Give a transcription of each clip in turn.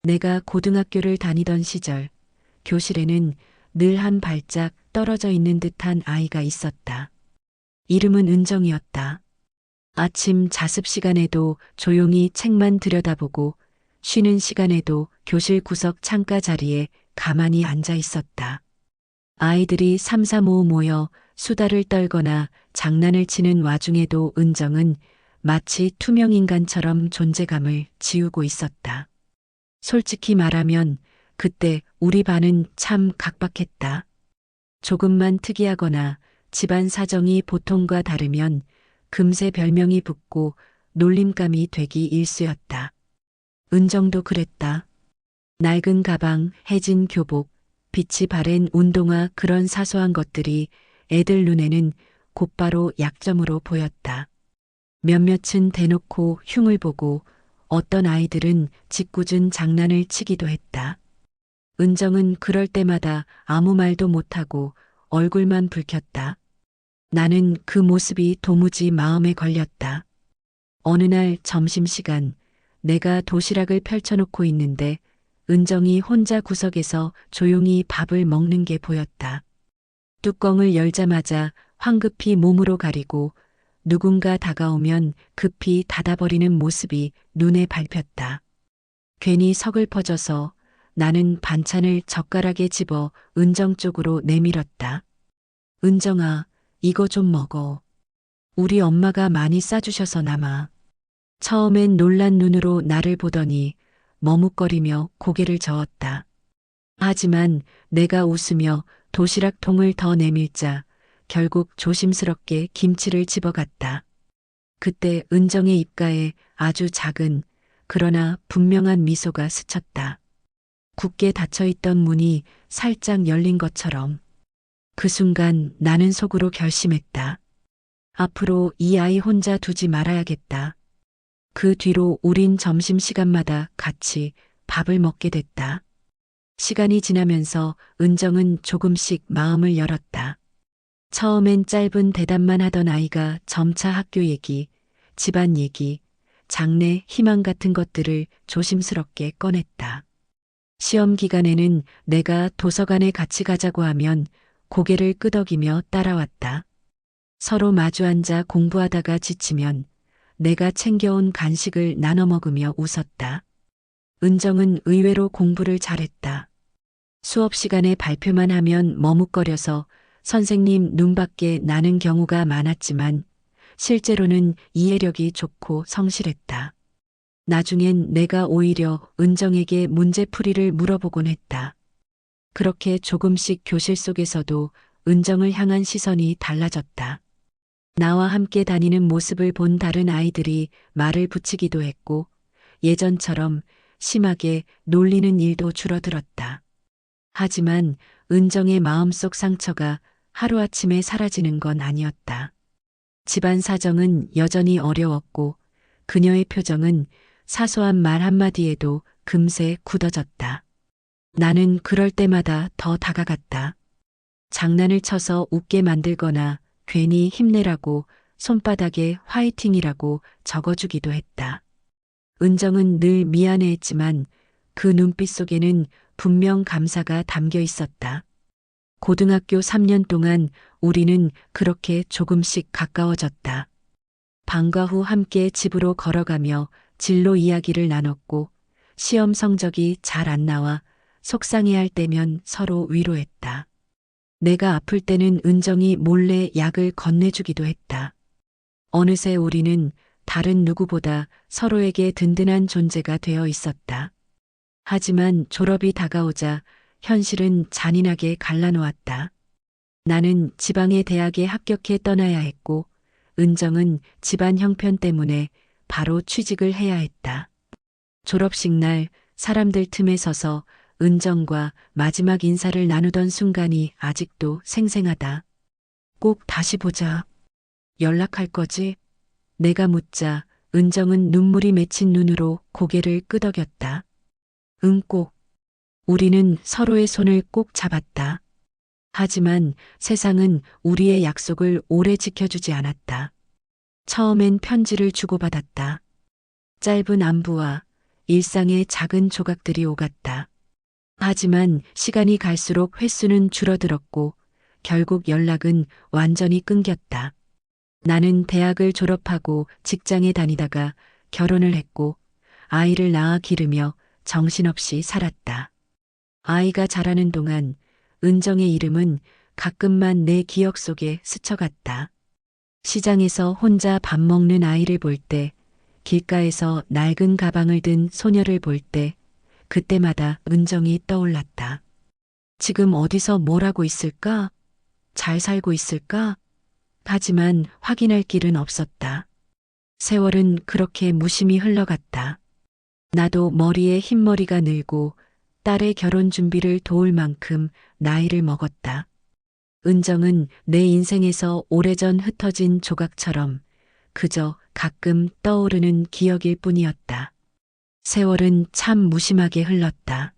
내가 고등학교를 다니던 시절 교실에는 늘 한 발짝 떨어져 있는 듯한 아이가 있었다. 이름은 은정이었다. 아침 자습 시간에도 조용히 책만 들여다보고 쉬는 시간에도 교실 구석 창가 자리에 가만히 앉아 있었다. 아이들이 삼삼오오 모여 수다를 떨거나 장난을 치는 와중에도 은정은 마치 투명인간처럼 존재감을 지우고 있었다. 솔직히 말하면 그때 우리 반은 참 각박했다. 조금만 특이하거나 집안 사정이 보통과 다르면 금세 별명이 붙고 놀림감이 되기 일쑤였다. 은정도 그랬다. 낡은 가방, 해진 교복, 빛이 바랜 운동화 그런 사소한 것들이 애들 눈에는 곧바로 약점으로 보였다. 몇몇은 대놓고 흉을 보고 어떤 아이들은 짓궂은 장난을 치기도 했다. 은정은 그럴 때마다 아무 말도 못하고 얼굴만 붉혔다. 나는 그 모습이 도무지 마음에 걸렸다. 어느 날 점심시간 내가 도시락을 펼쳐놓고 있는데 은정이 혼자 구석에서 조용히 밥을 먹는 게 보였다. 뚜껑을 열자마자 황급히 몸으로 가리고 누군가 다가오면 급히 닫아버리는 모습이 눈에 밟혔다. 괜히 서글퍼져서 나는 반찬을 젓가락에 집어 은정 쪽으로 내밀었다. 은정아, 이거 좀 먹어. 우리 엄마가 많이 싸주셔서 남아. 처음엔 놀란 눈으로 나를 보더니 머뭇거리며 고개를 저었다. 하지만 내가 웃으며 도시락통을 더 내밀자 결국 조심스럽게 김치를 집어갔다. 그때 은정의 입가에 아주 작은 그러나 분명한 미소가 스쳤다. 굳게 닫혀있던 문이 살짝 열린 것처럼. 그 순간 나는 속으로 결심했다. 앞으로 이 아이 혼자 두지 말아야겠다. 그 뒤로 우린 점심시간마다 같이 밥을 먹게 됐다. 시간이 지나면서 은정은 조금씩 마음을 열었다. 처음엔 짧은 대답만 하던 아이가 점차 학교 얘기, 집안 얘기, 장래 희망 같은 것들을 조심스럽게 꺼냈다. 시험 기간에는 내가 도서관에 같이 가자고 하면 고개를 끄덕이며 따라왔다. 서로 마주 앉아 공부하다가 지치면 내가 챙겨온 간식을 나눠 먹으며 웃었다. 은정은 의외로 공부를 잘했다. 수업 시간에 발표만 하면 머뭇거려서 선생님 눈밖에 나는 경우가 많았지만 실제로는 이해력이 좋고 성실했다. 나중엔 내가 오히려 은정에게 문제풀이를 물어보곤 했다. 그렇게 조금씩 교실 속에서도 은정을 향한 시선이 달라졌다. 나와 함께 다니는 모습을 본 다른 아이들이 말을 붙이기도 했고 예전처럼 심하게 놀리는 일도 줄어들었다. 하지만 은정의 마음속 상처가 하루아침에 사라지는 건 아니었다. 집안 사정은 여전히 어려웠고 그녀의 표정은 사소한 말 한마디에도 금세 굳어졌다. 나는 그럴 때마다 더 다가갔다. 장난을 쳐서 웃게 만들거나 괜히 힘내라고 손바닥에 화이팅이라고 적어주기도 했다. 은정은 늘 미안해했지만 그 눈빛 속에는 분명 감사가 담겨 있었다. 고등학교 3년 동안 우리는 그렇게 조금씩 가까워졌다. 방과 후 함께 집으로 걸어가며 진로 이야기를 나눴고 시험 성적이 잘 안 나와 속상해할 때면 서로 위로했다. 내가 아플 때는 은정이 몰래 약을 건네주기도 했다. 어느새 우리는 다른 누구보다 서로에게 든든한 존재가 되어 있었다. 하지만 졸업이 다가오자 현실은 잔인하게 갈라놓았다. 나는 지방의 대학에 합격해 떠나야 했고 은정은 집안 형편 때문에 바로 취직을 해야 했다. 졸업식 날 사람들 틈에 서서 은정과 마지막 인사를 나누던 순간이 아직도 생생하다. 꼭 다시 보자. 연락할 거지? 내가 묻자 은정은 눈물이 맺힌 눈으로 고개를 끄덕였다. 응, 꼭. 우리는 서로의 손을 꼭 잡았다. 하지만 세상은 우리의 약속을 오래 지켜주지 않았다. 처음엔 편지를 주고받았다. 짧은 안부와 일상의 작은 조각들이 오갔다. 하지만 시간이 갈수록 횟수는 줄어들었고 결국 연락은 완전히 끊겼다. 나는 대학을 졸업하고 직장에 다니다가 결혼을 했고 아이를 낳아 기르며 정신없이 살았다. 아이가 자라는 동안 은정의 이름은 가끔만 내 기억 속에 스쳐갔다. 시장에서 혼자 밥 먹는 아이를 볼 때, 길가에서 낡은 가방을 든 소녀를 볼 때, 그때마다 은정이 떠올랐다. 지금 어디서 뭘 하고 있을까? 잘 살고 있을까? 하지만 확인할 길은 없었다. 세월은 그렇게 무심히 흘러갔다. 나도 머리에 흰머리가 늘고 딸의 결혼 준비를 도울 만큼 나이를 먹었다. 은정은 내 인생에서 오래전 흩어진 조각처럼 그저 가끔 떠오르는 기억일 뿐이었다. 세월은 참 무심하게 흘렀다.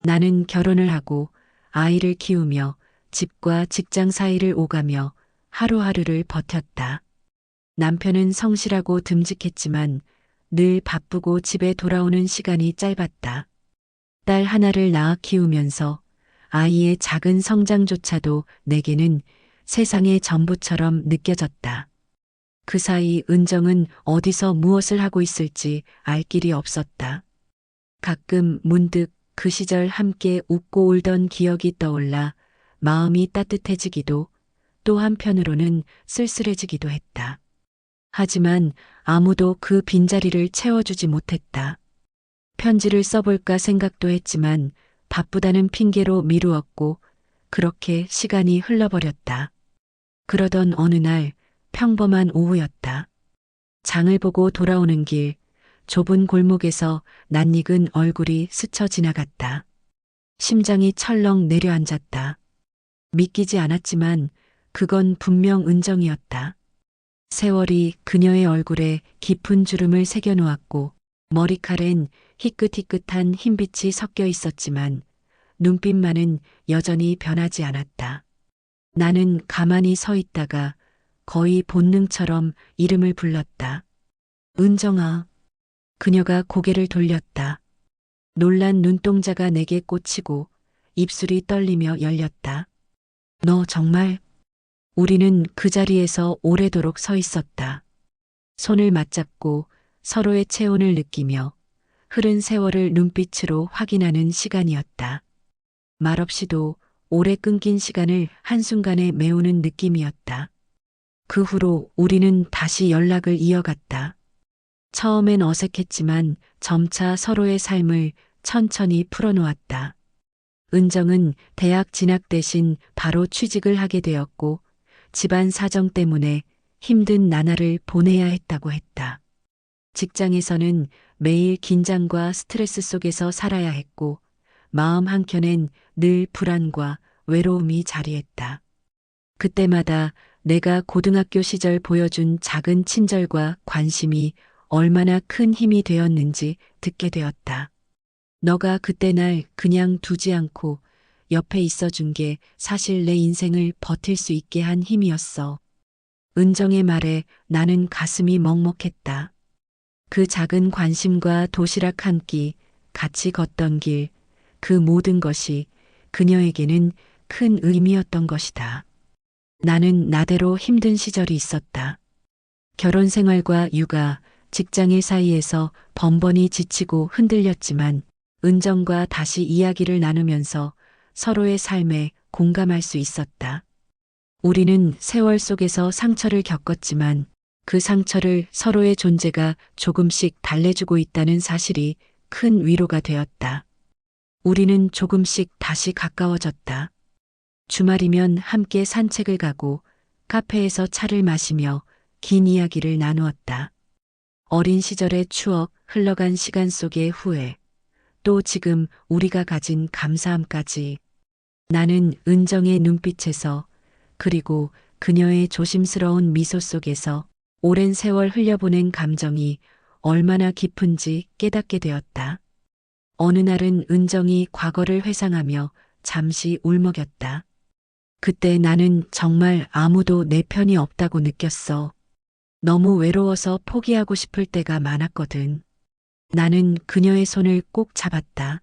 나는 결혼을 하고 아이를 키우며 집과 직장 사이를 오가며 하루하루를 버텼다. 남편은 성실하고 듬직했지만 늘 바쁘고 집에 돌아오는 시간이 짧았다. 딸 하나를 낳아 키우면서 아이의 작은 성장조차도 내게는 세상의 전부처럼 느껴졌다. 그 사이 은정은 어디서 무엇을 하고 있을지 알 길이 없었다. 가끔 문득 그 시절 함께 웃고 울던 기억이 떠올라 마음이 따뜻해지기도 또 한편으로는 쓸쓸해지기도 했다. 하지만 아무도 그 빈자리를 채워주지 못했다. 편지를 써볼까 생각도 했지만 바쁘다는 핑계로 미루었고 그렇게 시간이 흘러버렸다. 그러던 어느 날 평범한 오후였다. 장을 보고 돌아오는 길, 좁은 골목에서 낯익은 얼굴이 스쳐 지나갔다. 심장이 철렁 내려앉았다. 믿기지 않았지만 그건 분명 은정이었다. 세월이 그녀의 얼굴에 깊은 주름을 새겨놓았고 머리칼엔 희끗희끗한 흰빛이 섞여 있었지만 눈빛만은 여전히 변하지 않았다. 나는 가만히 서 있다가 거의 본능처럼 이름을 불렀다. 은정아. 그녀가 고개를 돌렸다. 놀란 눈동자가 내게 꽂히고 입술이 떨리며 열렸다. 너 정말? 우리는 그 자리에서 오래도록 서 있었다. 손을 맞잡고 서로의 체온을 느끼며 흐른 세월을 눈빛으로 확인하는 시간이었다. 말없이도 오래 끊긴 시간을 한순간에 메우는 느낌이었다. 그 후로 우리는 다시 연락을 이어갔다. 처음엔 어색했지만 점차 서로의 삶을 천천히 풀어놓았다. 은정은 대학 진학 대신 바로 취직을 하게 되었고 집안 사정 때문에 힘든 나날을 보내야 했다고 했다. 직장에서는 매일 긴장과 스트레스 속에서 살아야 했고 마음 한켠엔 늘 불안과 외로움이 자리했다. 그때마다 내가 고등학교 시절 보여준 작은 친절과 관심이 얼마나 큰 힘이 되었는지 듣게 되었다. 너가 그때 날 그냥 두지 않고 옆에 있어준 게 사실 내 인생을 버틸 수 있게 한 힘이었어. 은정의 말에 나는 가슴이 먹먹했다. 그 작은 관심과 도시락 한 끼, 같이 걷던 길, 그 모든 것이 그녀에게는 큰 의미였던 것이다. 나는 나대로 힘든 시절이 있었다. 결혼 생활과 육아, 직장일 사이에서 번번이 지치고 흔들렸지만 은정과 다시 이야기를 나누면서 서로의 삶에 공감할 수 있었다. 우리는 세월 속에서 상처를 겪었지만 그 상처를 서로의 존재가 조금씩 달래주고 있다는 사실이 큰 위로가 되었다. 우리는 조금씩 다시 가까워졌다. 주말이면 함께 산책을 가고 카페에서 차를 마시며 긴 이야기를 나누었다. 어린 시절의 추억, 흘러간 시간 속의 후회, 또 지금 우리가 가진 감사함까지. 나는 은정의 눈빛에서 그리고 그녀의 조심스러운 미소 속에서 오랜 세월 흘려보낸 감정이 얼마나 깊은지 깨닫게 되었다. 어느 날은 은정이 과거를 회상하며 잠시 울먹였다. 그때 나는 정말 아무도 내 편이 없다고 느꼈어. 너무 외로워서 포기하고 싶을 때가 많았거든. 나는 그녀의 손을 꼭 잡았다.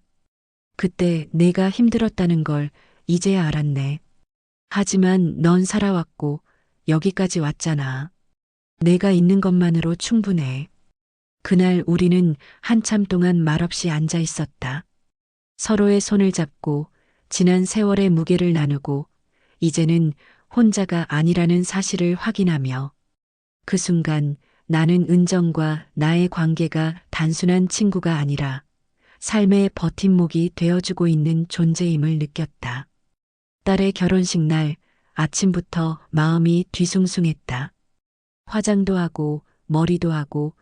그때 내가 힘들었다는 걸 이제야 알았네. 하지만 넌 살아왔고 여기까지 왔잖아. 내가 있는 것만으로 충분해. 그날 우리는 한참 동안 말없이 앉아 있었다. 서로의 손을 잡고 지난 세월의 무게를 나누고 이제는 혼자가 아니라는 사실을 확인하며 그 순간 나는 은정과 나의 관계가 단순한 친구가 아니라 삶의 버팀목이 되어주고 있는 존재임을 느꼈다. 딸의 결혼식 날 아침부터 마음이 뒤숭숭했다. 화장도 하고 머리도 하고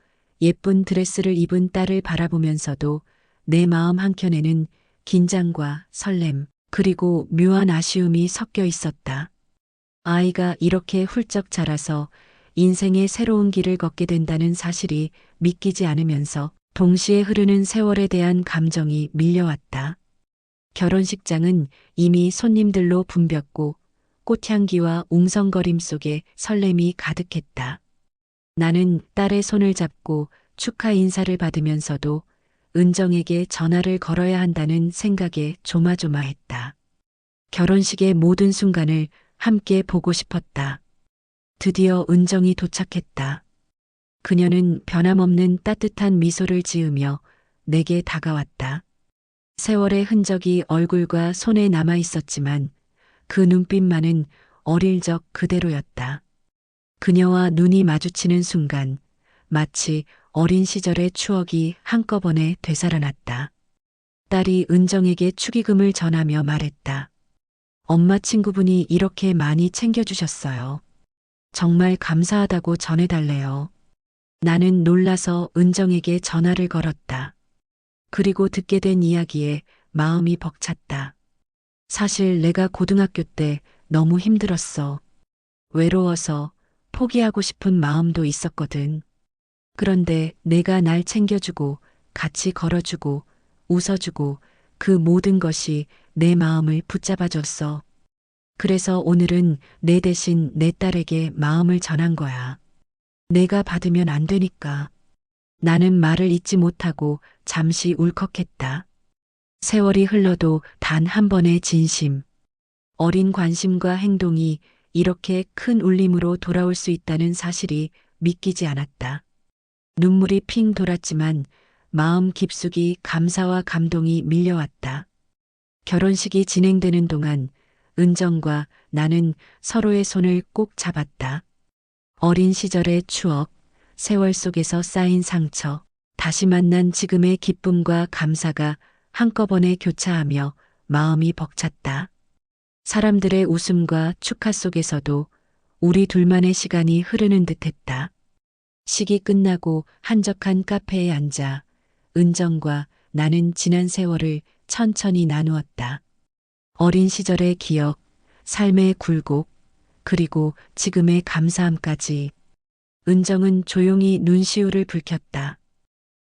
예쁜 드레스를 입은 딸을 바라보면서도 내 마음 한켠에는 긴장과 설렘 그리고 묘한 아쉬움이 섞여 있었다. 아이가 이렇게 훌쩍 자라서 인생의 새로운 길을 걷게 된다는 사실이 믿기지 않으면서 동시에 흐르는 세월에 대한 감정이 밀려왔다. 결혼식장은 이미 손님들로 붐볐고 꽃향기와 웅성거림 속에 설렘이 가득했다. 나는 딸의 손을 잡고 축하 인사를 받으면서도 은정에게 전화를 걸어야 한다는 생각에 조마조마했다. 결혼식의 모든 순간을 함께 보고 싶었다. 드디어 은정이 도착했다. 그녀는 변함없는 따뜻한 미소를 지으며 내게 다가왔다. 세월의 흔적이 얼굴과 손에 남아 있었지만 그 눈빛만은 어릴 적 그대로였다. 그녀와 눈이 마주치는 순간 마치 어린 시절의 추억이 한꺼번에 되살아났다. 딸이 은정에게 축의금을 전하며 말했다. 엄마 친구분이 이렇게 많이 챙겨주셨어요. 정말 감사하다고 전해달래요. 나는 놀라서 은정에게 전화를 걸었다. 그리고 듣게 된 이야기에 마음이 벅찼다. 사실 내가 고등학교 때 너무 힘들었어. 외로워서 포기하고 싶은 마음도 있었거든. 그런데 내가 날 챙겨주고 같이 걸어주고 웃어주고 그 모든 것이 내 마음을 붙잡아줬어. 그래서 오늘은 내 대신 내 딸에게 마음을 전한 거야. 내가 받으면 안 되니까. 나는 말을 잇지 못하고 잠시 울컥했다. 세월이 흘러도 단 한 번의 진심. 어린 관심과 행동이 이렇게 큰 울림으로 돌아올 수 있다는 사실이 믿기지 않았다. 눈물이 핑 돌았지만 마음 깊숙이 감사와 감동이 밀려왔다. 결혼식이 진행되는 동안 은정과 나는 서로의 손을 꼭 잡았다. 어린 시절의 추억, 세월 속에서 쌓인 상처, 다시 만난 지금의 기쁨과 감사가 한꺼번에 교차하며 마음이 벅찼다. 사람들의 웃음과 축하 속에서도 우리 둘만의 시간이 흐르는 듯했다. 식이 끝나고 한적한 카페에 앉아 은정과 나는 지난 세월을 천천히 나누었다. 어린 시절의 기억, 삶의 굴곡, 그리고 지금의 감사함까지. 은정은 조용히 눈시울을 붉혔다.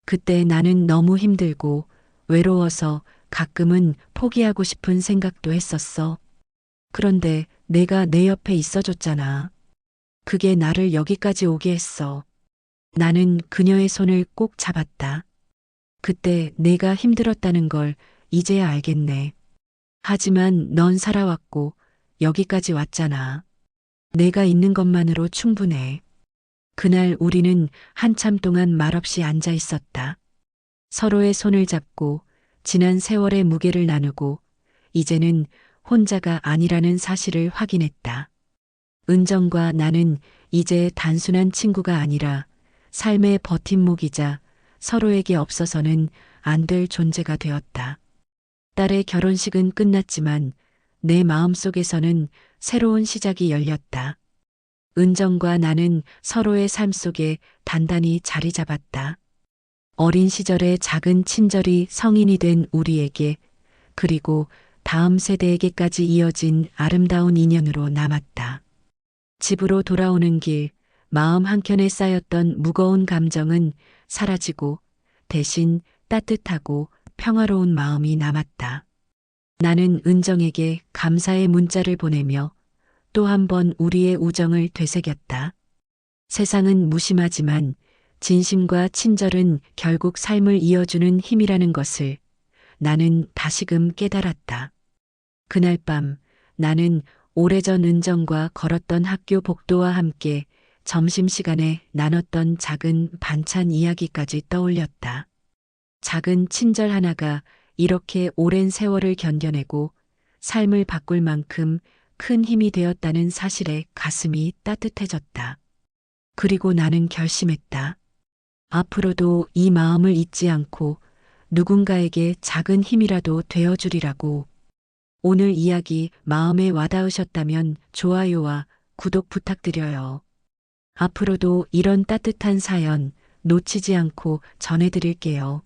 그때 나는 너무 힘들고 외로워서 가끔은 포기하고 싶은 생각도 했었어. 그런데 내가 내 옆에 있어줬잖아. 그게 나를 여기까지 오게 했어. 나는 그녀의 손을 꼭 잡았다. 그때 내가 힘들었다는 걸 이제야 알겠네. 하지만 넌 살아왔고 여기까지 왔잖아. 내가 있는 것만으로 충분해. 그날 우리는 한참 동안 말없이 앉아 있었다. 서로의 손을 잡고 지난 세월의 무게를 나누고 이제는 혼자가 아니라는 사실을 확인했다. 은정과 나는 이제 단순한 친구가 아니라 삶의 버팀목이자 서로에게 없어서는 안 될 존재가 되었다. 딸의 결혼식은 끝났지만 내 마음속에서는 새로운 시작이 열렸다. 은정과 나는 서로의 삶 속에 단단히 자리 잡았다. 어린 시절의 작은 친절이 성인이 된 우리에게 그리고 다음 세대에게까지 이어진 아름다운 인연으로 남았다. 집으로 돌아오는 길, 마음 한켠에 쌓였던 무거운 감정은 사라지고 대신 따뜻하고 평화로운 마음이 남았다. 나는 은정에게 감사의 문자를 보내며 또 한 번 우리의 우정을 되새겼다. 세상은 무심하지만 진심과 친절은 결국 삶을 이어주는 힘이라는 것을 나는 다시금 깨달았다. 그날 밤 나는 오래전 은정과 걸었던 학교 복도와 함께 점심시간에 나눴던 작은 반찬 이야기까지 떠올렸다. 작은 친절 하나가 이렇게 오랜 세월을 견뎌내고 삶을 바꿀 만큼 큰 힘이 되었다는 사실에 가슴이 따뜻해졌다. 그리고 나는 결심했다. 앞으로도 이 마음을 잊지 않고 누군가에게 작은 힘이라도 되어주리라고. 오늘 이야기 마음에 와닿으셨다면 좋아요와 구독 부탁드려요. 앞으로도 이런 따뜻한 사연 놓치지 않고 전해드릴게요.